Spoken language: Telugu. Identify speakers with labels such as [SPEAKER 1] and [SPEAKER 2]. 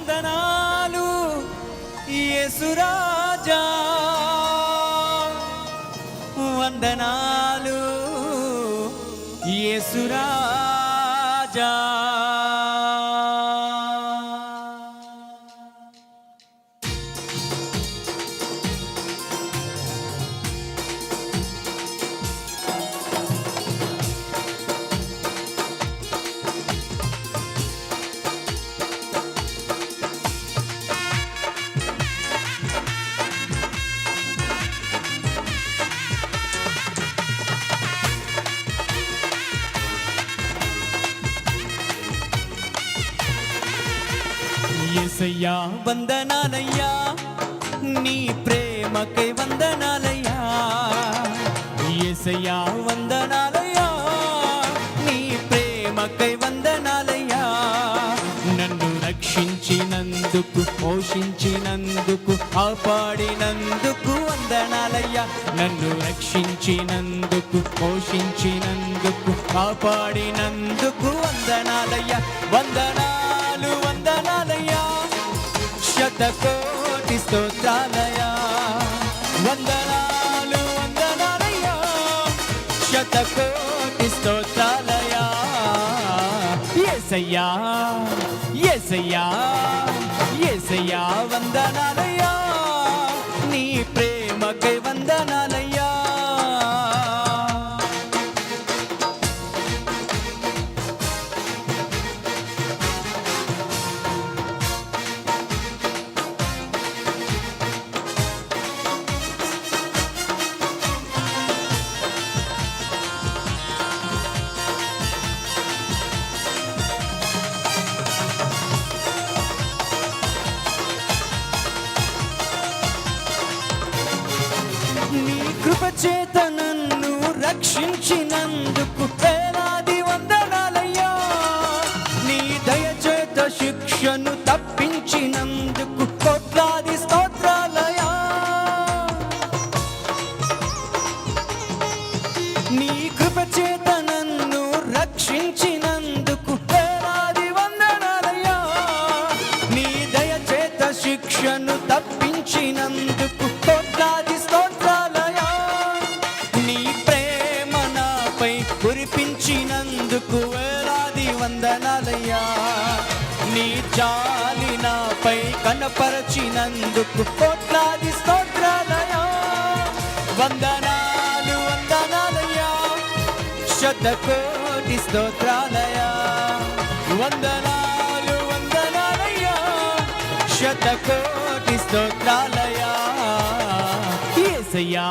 [SPEAKER 1] వందనాలు యేసురాజా, వందనాలు యేసురాజా. యేసయ్యా వందనాలయ్యా, నీ ప్రేమకై వందనాలయ్యా. యేసయ్యా వందనాలయ్యా, నీ ప్రేమకై వందనాలయ్యా. నన్ను రక్షించినందుకు, పోషించినందుకు, కాపాడినందుకు వందనాలయ్యా. నన్ను రక్షించినందుకు, పోషించినందుకు, కాపాడినందుకు వందనాలయ్యా. వందనాలు వందనాలయ్యా, శతకోటి స్తోత్రాలయ్యా. వందనాలు వందనాలయ్యా, శతకోటి స్తోత్రాలయ్యా. యేసయ్యా యేసయ్యా యేసయ్యా వందనాలయ్యా, నీ ప్రేమకై వందనాలయ్యా. నీ కృపచేత నన్ను రక్షించినందుకు వేలాది వందనాలయ్యా. నీ దయచేత శిక్షను తప్పించినందుకు కోట్లాది స్తోత్రాలయ్యా. నీ కృపచేత నన్ను రక్షించినందుకు వేలాది వందనాలయ్యా. నీ దయచేత శిక్షను తప్పించినందుకు కోట్లాది స్తోత్రాలయ్యా. నీ ప్రేమ నాపై కురిపించినందుకు వేలాది వందనాలయ్యా. నీ జాలి నాపై కనపరచినందుకు కోట్లాది స్తోత్రాలయ్యా. వందనాలు వందనాలయ్యా, శతకోటి స్తోత్రాలయ్యా. వందనాలు వందనాలయ్యా, శతకోటి స్తోత్రాలయ్యా. యేసయ్యా